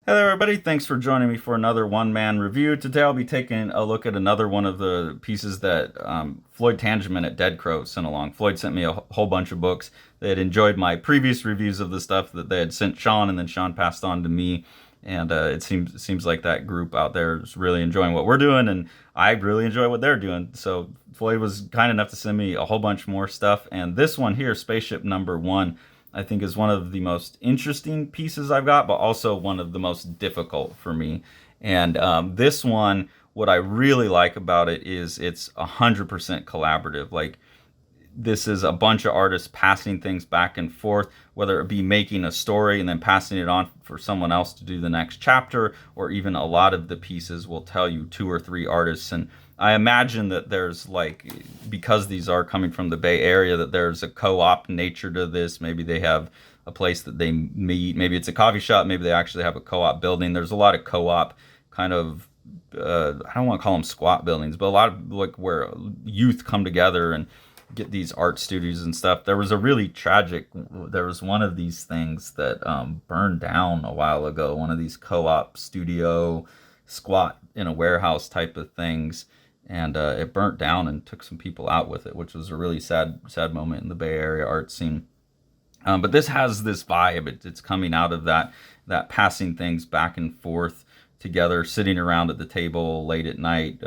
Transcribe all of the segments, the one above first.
Hey there, everybody. Thanks for joining me for another one-man review. Today I'll be taking a look at another one of the pieces that Floyd Tangeman at Deadcrow sent along. Floyd sent me a whole bunch of books. They had enjoyed my previous reviews of the stuff that they had sent Sean, and then Sean passed on to me. And it seems like that group out there is really enjoying what we're doing, and I really enjoy what they're doing. So Floyd was kind enough to send me a whole bunch more stuff. And this one here, Spaceship Number One, I think is one of the most interesting pieces I've got, but also one of the most difficult for me. And this one, what I really like about it is it's 100% collaborative. Like, this is a bunch of artists passing things back and forth, whether it be making a story and then passing it on for someone else to do the next chapter, or even a lot of the pieces will tell you two or three artists. And I imagine that there's, like, because these are coming from the Bay Area, that there's a co-op nature to this. Maybe they have a place that they meet. Maybe it's a coffee shop. Maybe they actually have a co-op building. There's a lot of co-op kind of, I don't want to call them squat buildings, but a lot of, like, where youth come together and get these art studios and stuff. There was one of these things that burned down a while ago, one of these co-op studio squat in a warehouse type of things, and it burnt down and took some people out with it, which was a really sad moment in the Bay Area art scene. But this has this vibe. It's coming out of that passing things back and forth together, sitting around at the table late at night,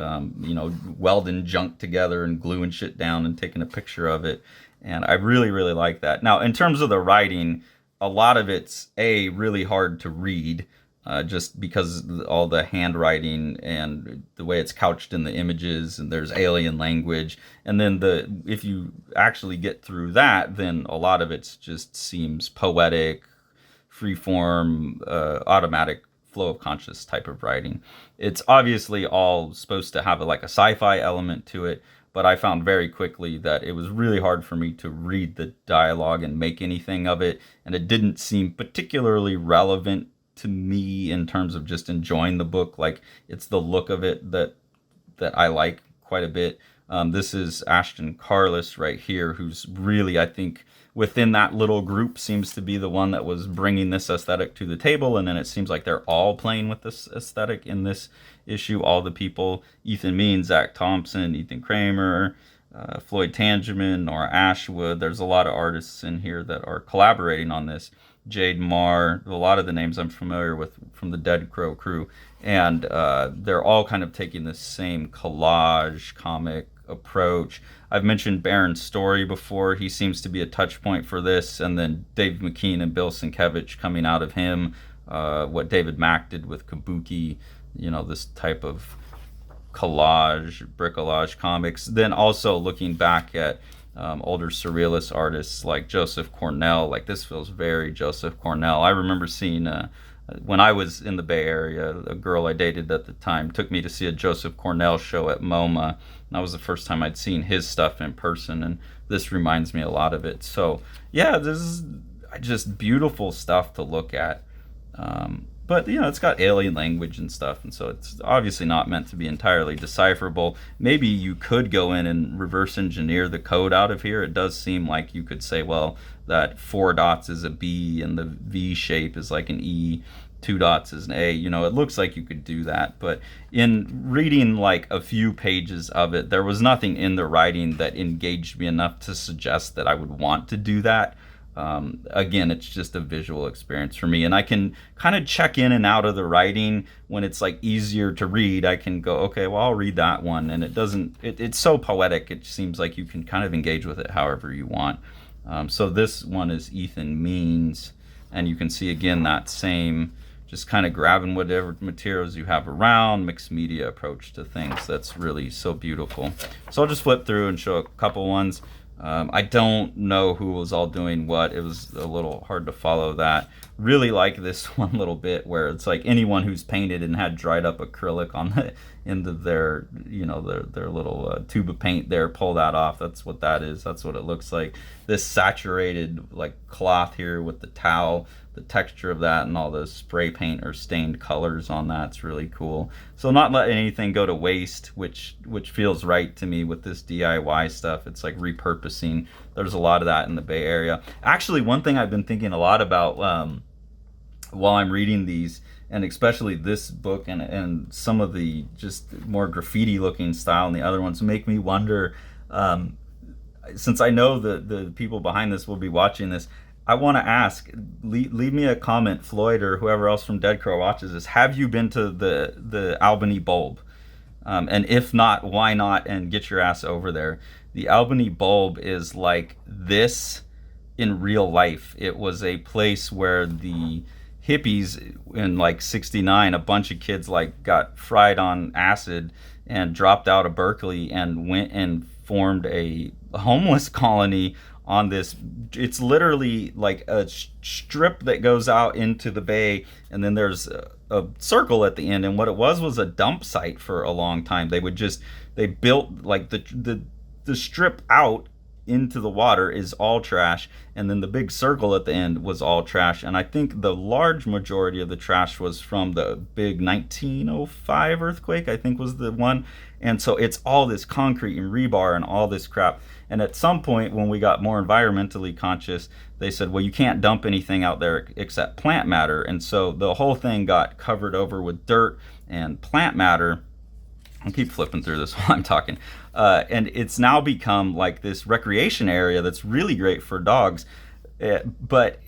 welding junk together and gluing shit down and taking a picture of it. And I really, really like that. Now, in terms of the writing, a lot of it's really hard to read, just because all the handwriting and the way it's couched in the images, and there's alien language. And then if you actually get through that, then a lot of it just seems poetic, freeform, automatic flow of conscious type of writing. It's obviously all supposed to have like a sci-fi element to it, but I found very quickly that it was really hard for me to read the dialogue and make anything of it, and it didn't seem particularly relevant to me in terms of just enjoying the book. Like, it's the look of it that I like quite a bit. This is Ashton Carlis right here, who's really, I think, within that little group, seems to be the one that was bringing this aesthetic to the table. And then it seems like they're all playing with this aesthetic in this issue. All the people: Ethan Means, Zach Thompson, Ethan Kramer, Floyd Tangeman, Nora Ashwood. There's a lot of artists in here that are collaborating on this. Jade Marr, a lot of the names I'm familiar with from the Deadcrow crew. And they're all kind of taking the same collage comic approach. I've mentioned Baron Story before. He seems to be a touch point for this. And then Dave McKean and Bill Sienkiewicz coming out of him. What David Mack did with Kabuki, this type of collage, bricolage comics. Then also looking back at older surrealist artists like Joseph Cornell. Like, this feels very Joseph Cornell. I remember seeing, when I was in the Bay Area, a girl I dated at the time took me to see a Joseph Cornell show at MoMA. And that was the first time I'd seen his stuff in person, and this reminds me a lot of it. So yeah, this is just beautiful stuff to look at. But it's got alien language and stuff, and so it's obviously not meant to be entirely decipherable. Maybe you could go in and reverse engineer the code out of here. It does seem like you could say, well, that 4 dots is a B and the V shape is like an E, 2 dots is an A. It looks like you could do that. But in reading like a few pages of it, there was nothing in the writing that engaged me enough to suggest that I would want to do that. Again, it's just a visual experience for me, and I can kind of check in and out of the writing when it's like easier to read. I can go, okay, well, I'll read that one, and it's so poetic. It seems like you can kind of engage with it however you want. So this one is Ethan Means, and you can see again that same just kind of grabbing whatever materials you have around, mixed media approach to things. That's really so beautiful. So I'll just flip through and show a couple ones. I don't know who was all doing what. It was a little hard to follow that. Really like this one little bit where it's like anyone who's painted and had dried up acrylic on the end of their little tube of paint there, pull that off. That's what that is. That's what it looks like. This saturated like cloth here with the towel, the texture of that and all those spray paint or stained colors on that's really cool. So not letting anything go to waste, which feels right to me with this DIY stuff. It's like repurposing. There's a lot of that in the Bay Area. Actually, one thing I've been thinking a lot about while I'm reading these and especially this book and some of the just more graffiti looking style in the other ones make me wonder. Since I know the people behind this will be watching this, I want to ask, leave me a comment, Floyd or whoever else from Deadcrow watches this. Have you been to the Albany Bulb? And if not, why not? And get your ass over there. The Albany Bulb is like this in real life. It was a place where the hippies in like 69, a bunch of kids like got fried on acid and dropped out of Berkeley and went and formed a homeless colony on this. It's literally like a strip that goes out into the bay, and then there's a circle at the end. And what it was a dump site for a long time. They built like the strip out into the water is all trash, and then the big circle at the end was all trash. And I think the large majority of the trash was from the big 1905 earthquake, I think was the one. And so it's all this concrete and rebar and all this crap. And at some point when we got more environmentally conscious, they said, well, you can't dump anything out there except plant matter. And so the whole thing got covered over with dirt and plant matter. I'll keep flipping through this while I'm talking. And it's now become like this recreation area that's really great for dogs. But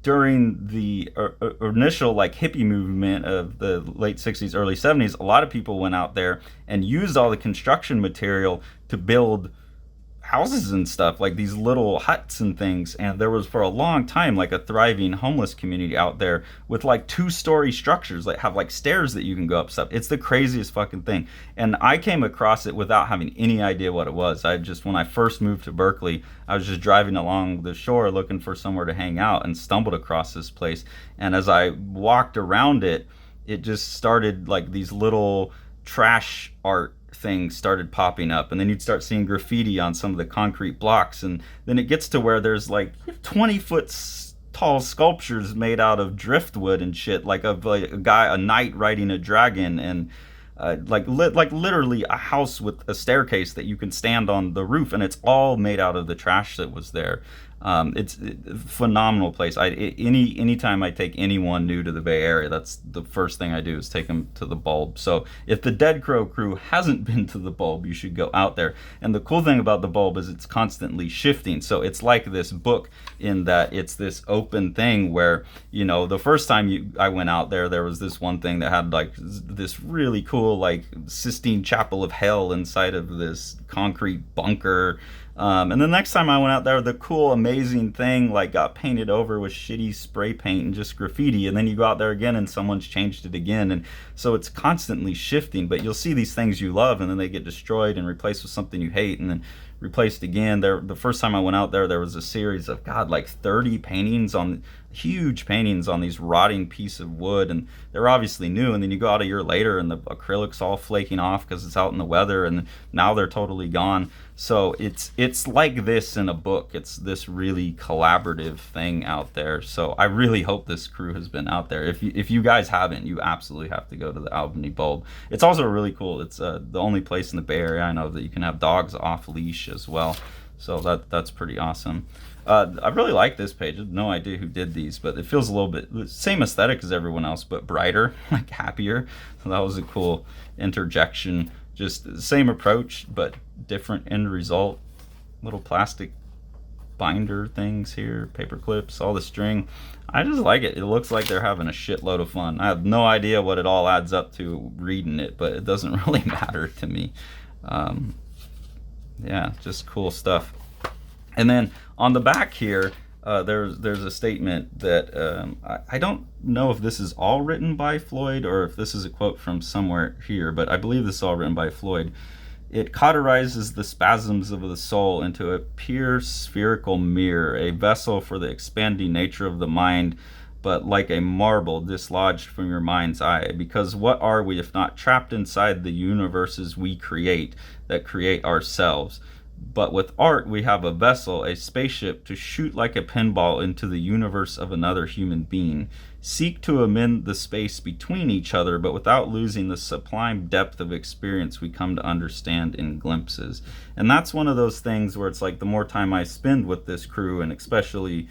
during the initial like hippie movement of the late 60s, early 70s, a lot of people went out there and used all the construction material to build houses and stuff, like these little huts and things. And there was for a long time like a thriving homeless community out there with like 2-story structures that have like stairs that you can go up stuff. It's the craziest fucking thing. And I came across it without having any idea what it was. When I first moved to Berkeley, I was just driving along the shore looking for somewhere to hang out and stumbled across this place. And as I walked around it, it just started like these little trash art things started popping up, and then you'd start seeing graffiti on some of the concrete blocks, and then it gets to where there's like 20-foot tall sculptures made out of driftwood and shit, like a knight riding a dragon, and like literally a house with a staircase that you can stand on the roof, and it's all made out of the trash that was there. It's a phenomenal place. Anytime I take anyone new to the Bay Area, that's the first thing I do is take them to the Bulb. So if the Deadcrow crew hasn't been to the Bulb, you should go out there. And the cool thing about the Bulb is it's constantly shifting. So it's like this book in that it's this open thing where, you know, the first time I went out there, there was this one thing that had like this really cool like Sistine Chapel of Hell inside of this concrete bunker. And the next time I went out there, the cool, amazing thing like got painted over with shitty spray paint and just graffiti. And then you go out there again and someone's changed it again. And so it's constantly shifting, but you'll see these things you love and then they get destroyed and replaced with something you hate and then replaced again. The first time I went out there, there was a series of, like 30 paintings huge paintings on these rotting pieces of wood, and they're obviously new. And then you go out a year later and the acrylic's all flaking off because it's out in the weather, and now they're totally gone. So it's like this in a book. It's this really collaborative thing out there. So I really hope this crew has been out there. If you guys haven't, you absolutely have to go to the Albany Bulb. It's also really cool. It's the only place in the Bay Area I know that you can have dogs off leash as well. So that's pretty awesome. I really like this page. I have no idea who did these, but it feels a little bit same aesthetic as everyone else, but brighter, like happier. So that was a cool interjection. Just the same approach, but different end result. Little plastic binder things here, paper clips, all the string. I just like it. It looks like they're having a shitload of fun. I have no idea what it all adds up to reading it, but it doesn't really matter to me. Yeah, just cool stuff. And then on the back here, there's a statement that I don't know if this is all written by Floyd or if this is a quote from somewhere here, but I believe this is all written by Floyd. It cauterizes the spasms of the soul into a pure spherical mirror, a vessel for the expanding nature of the mind, but like a marble dislodged from your mind's eye. Because what are we if not trapped inside the universes we create, that create ourselves? But with art, we have a vessel, a spaceship, to shoot like a pinball into the universe of another human being. Seek to amend the space between each other, but without losing the sublime depth of experience we come to understand in glimpses. And that's one of those things where it's like the more time I spend with this crew, and especially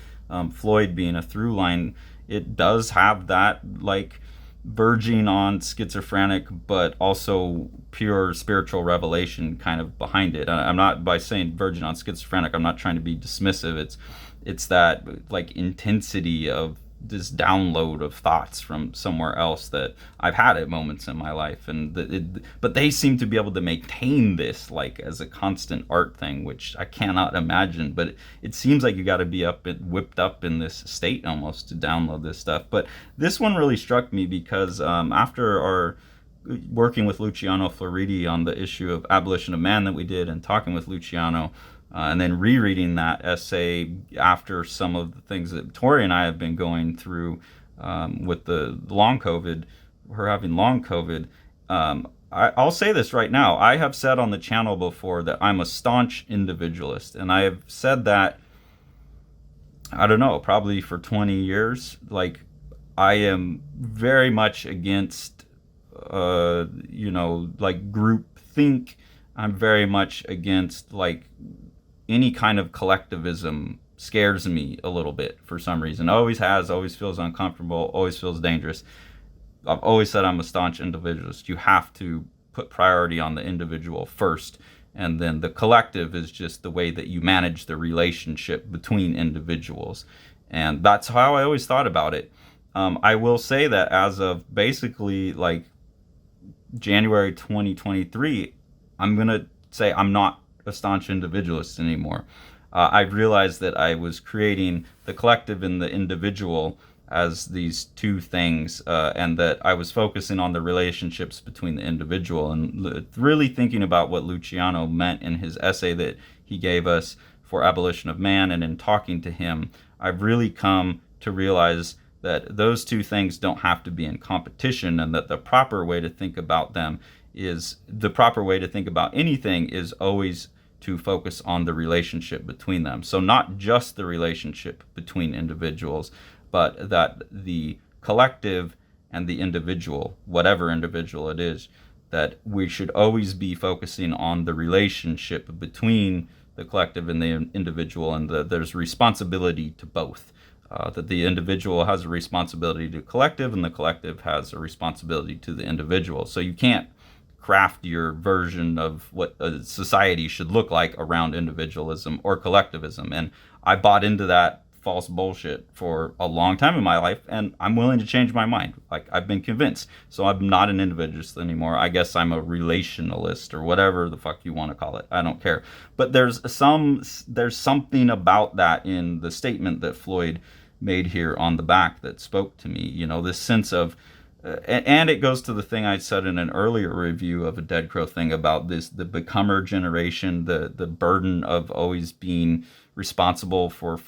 Floyd being a through line, it does have that like verging on schizophrenic, but also pure spiritual revelation kind of behind it. I'm not, by saying verging on schizophrenic, I'm not trying to be dismissive. It's that like intensity of this download of thoughts from somewhere else that I've had at moments in my life, but they seem to be able to maintain this like as a constant art thing, which I cannot imagine. But it seems like you got to be whipped up in this state almost to download this stuff. But this one really struck me because after our working with Luciano Floridi on the issue of Abolition of Man that we did, and talking with Luciano, and then rereading that essay after some of the things that Tori and I have been going through with the long COVID, her having long COVID. I'll say this right now. I have said on the channel before that I'm a staunch individualist, and I have said that, I don't know, probably for 20 years. Like, I am very much against, like group think. I'm very much against like any kind of collectivism. Scares me a little bit for some reason. Always has, always feels uncomfortable, always feels dangerous. I've always said I'm a staunch individualist. You have to put priority on the individual first, and then the collective is just the way that you manage the relationship between individuals. And that's how I always thought about it. I will say that as of basically like January 2023, I'm going to say I'm not a staunch individualist anymore. I've realized that I was creating the collective and the individual as these two things, and that I was focusing on the relationships between the individual, and really thinking about what Luciano meant in his essay that he gave us for Abolition of Man. And in talking to him, I've really come to realize that those two things don't have to be in competition, and that the proper way to think about them is the proper way to think about anything is always to focus on the relationship between them. So not just the relationship between individuals, but that the collective and the individual, whatever individual it is, that we should always be focusing on the relationship between the collective and the individual, and there's responsibility to both. That the individual has a responsibility to collective, and the collective has a responsibility to the individual. So you can't craft your version of what a society should look like around individualism or collectivism. And I bought into that false bullshit for a long time in my life, and I'm willing to change my mind. Like, I've been convinced. So I'm not an individualist anymore. I guess I'm a relationalist, or whatever the fuck you want to call it. I don't care. But there's something about that in the statement that Floyd made here on the back that spoke to me. You know, this sense of and it goes to the thing I said in an earlier review of a Deadcrow thing about this, the becomer generation, the burden of always being responsible for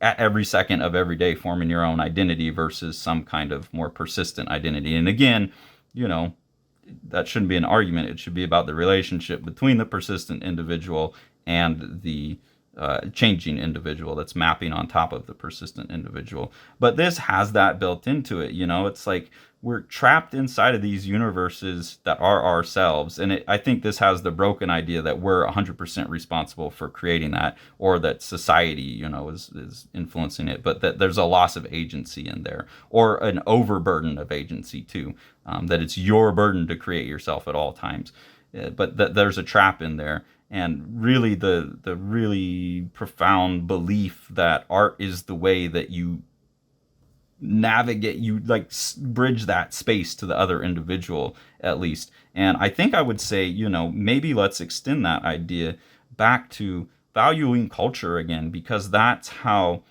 at every second of every day forming your own identity versus some kind of more persistent identity. And again, you know, that shouldn't be an argument. It should be about the relationship between the persistent individual and the changing individual that's mapping on top of the persistent individual. But this has that built into it. You know, it's like we're trapped inside of these universes that are ourselves. And I think this has the broken idea that we're 100% responsible for creating that, or that society, you know, is influencing it, but that there's a loss of agency in there, or an overburden of agency too, that it's your burden to create yourself at all times. But that there's a trap in there. And really the really profound belief that art is the way that you navigate, you like bridge that space to the other individual, at least. And I think I would say, you know, maybe let's extend that idea back to valuing culture again, because that's how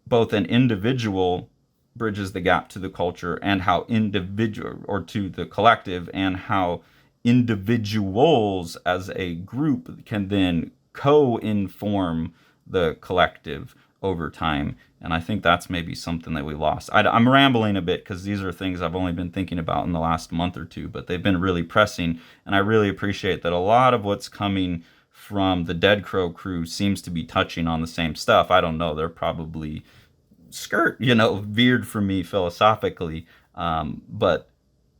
both an individual bridges the gap to the culture, and how individual, or to the collective, and how individuals as a group can then co-inform the collective over time. And I think that's maybe something that we lost. I'm rambling a bit because these are things I've only been thinking about in the last month or two, but they've been really pressing. And I really appreciate that a lot of what's coming from the Deadcrow crew seems to be touching on the same stuff. I don't know. They're probably veered from me philosophically. But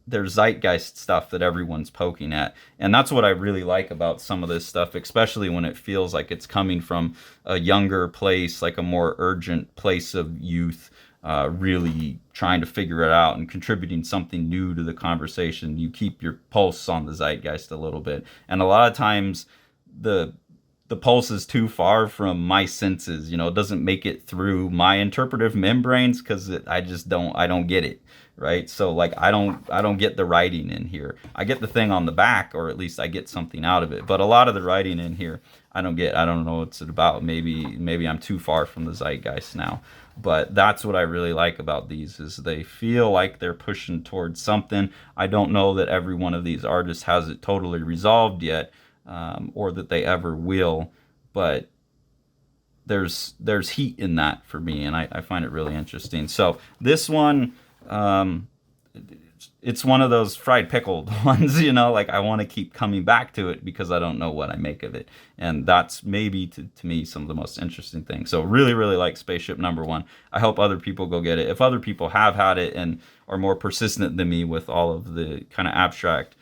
there's zeitgeist stuff that everyone's poking at. And that's what I really like about some of this stuff, especially when it feels like it's coming from a younger place, like a more urgent place of youth, really trying to figure it out and contributing something new to the conversation. You keep your pulse on the zeitgeist a little bit, and a lot of times the pulse is too far from my senses. You know, it doesn't make it through my interpretive membranes because I don't get it, right? So like I don't get the writing in here. I get the thing on the back, or at least I get something out of it. But a lot of the writing in here I don't get. I don't know what's it about. Maybe I'm too far from the zeitgeist now. But that's what I really like about these, is they feel like they're pushing towards something. I don't know that every one of these artists has it totally resolved yet, or that they ever will, but there's heat in that for me, and I find it really interesting. So this one, it's one of those fried pickled ones, you know, like I want to keep coming back to it because I don't know what I make of it. And that's maybe to me some of the most interesting things. So really, really like Spaceship #1. I hope other people go get it. If other people have had it and are more persistent than me with all of the kind of abstract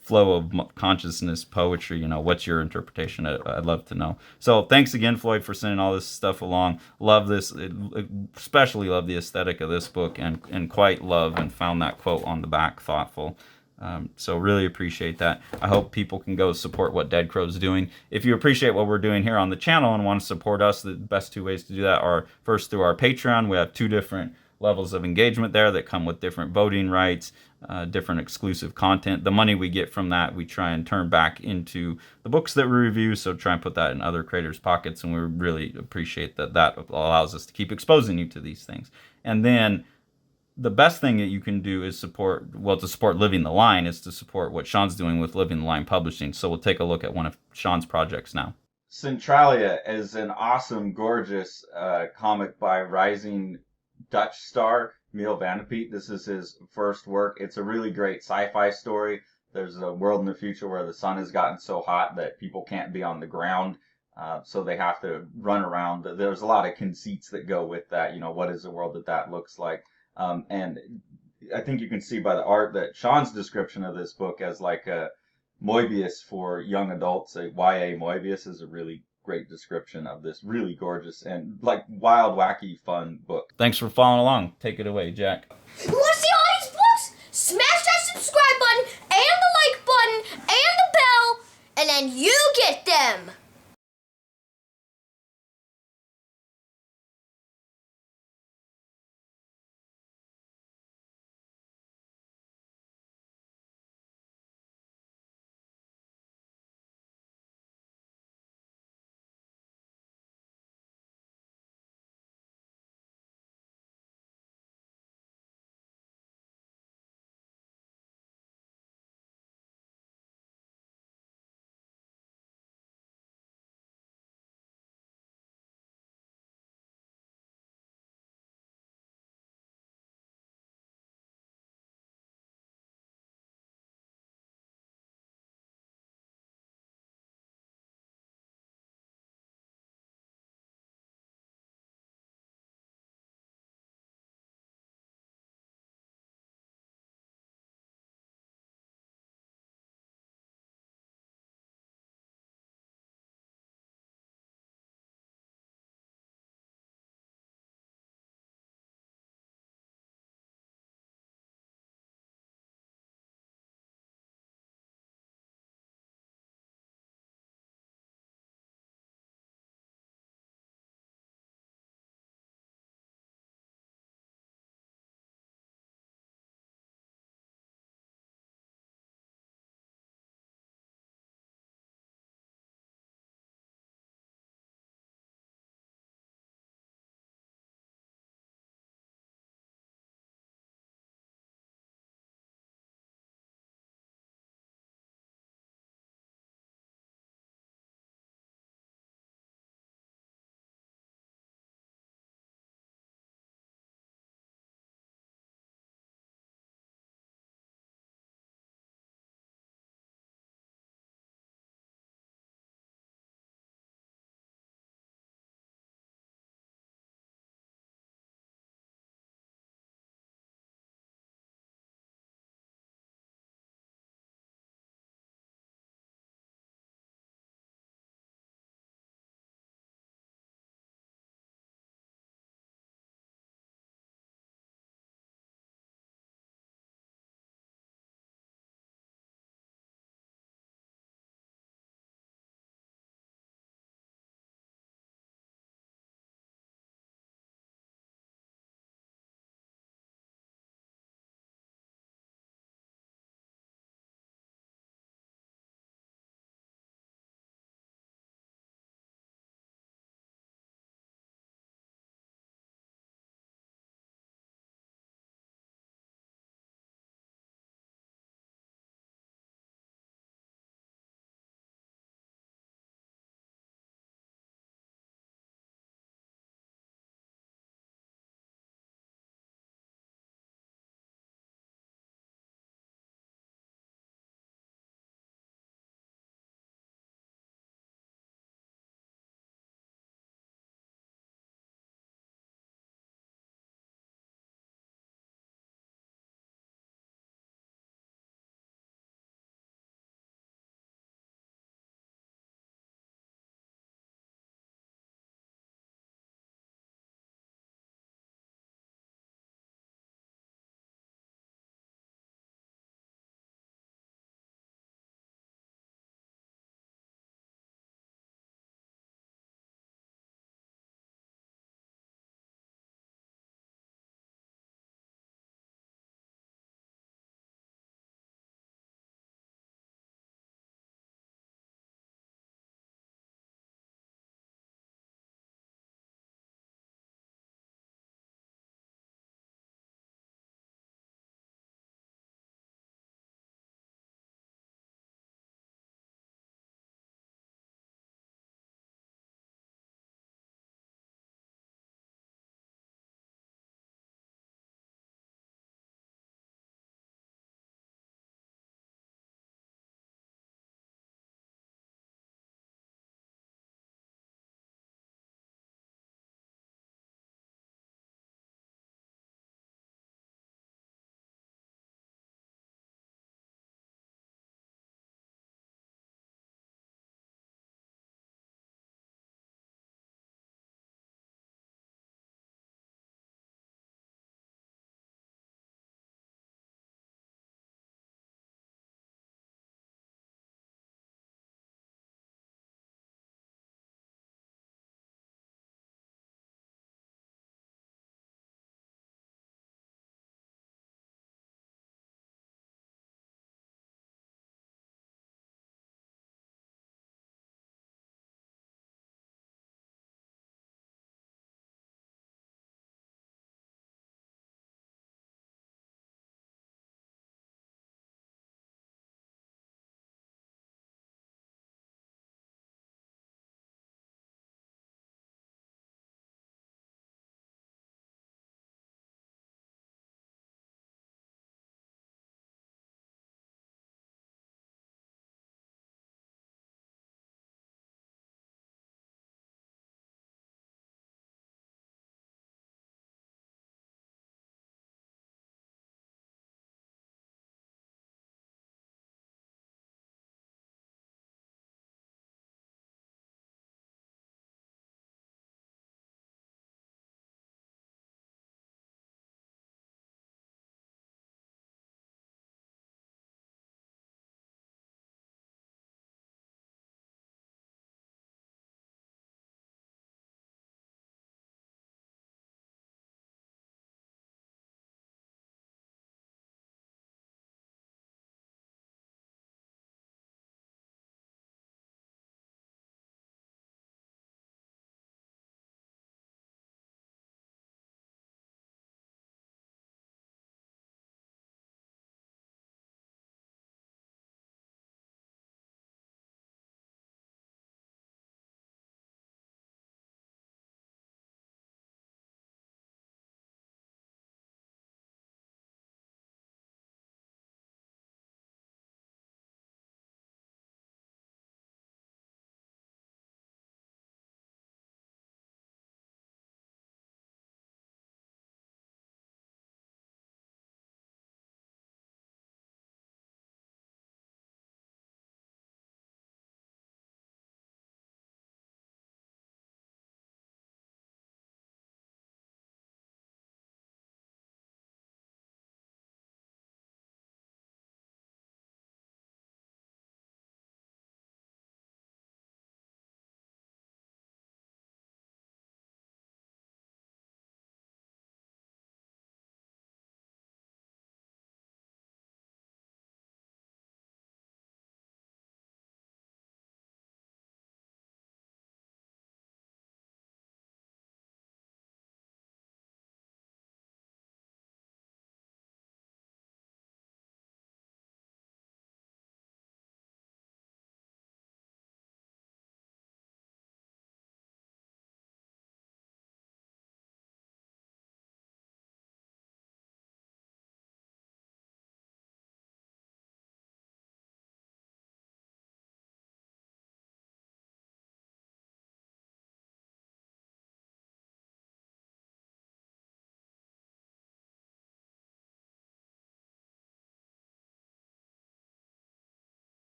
flow of consciousness poetry, you know, what's your interpretation? I'd love to know. So thanks again, Floyd, for sending all this stuff along. Love this, especially love the aesthetic of this book, and quite love and found that quote on the back thoughtful. So really appreciate that. I hope people can go support what Deadcrow's doing. If you appreciate what we're doing here on the channel and want to support us, the best two ways to do that are first through our Patreon. We have 2 different levels of engagement there that come with different voting rights, different exclusive content. The money we get from that, we try and turn back into the books that we review, so try and put that in other creators' pockets, and we really appreciate that. That allows us to keep exposing you to these things. And then the best thing that you can do is support Living the Line, is to support what Sean's doing with Living the Line Publishing. So we'll take a look at one of Sean's projects now. Centralia is an awesome, gorgeous comic by rising Dutch star Neil Van de Peet. This is his first work. It's a really great sci-fi story. There's a world in the future where the sun has gotten so hot that people can't be on the ground, so they have to run around. There's a lot of conceits that go with that. You know, what is the world that looks like? And I think you can see by the art that Sean's description of this book as like a Moebius for young adults, a YA Moebius, is a really great description of this really gorgeous and like wild, wacky, fun book. Thanks for following along. Take it away, Jack. You want to see all these books? Smash that subscribe button and the like button and the bell, and then you get them.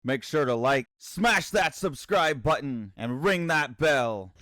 Make sure to like, smash that subscribe button, and ring that bell.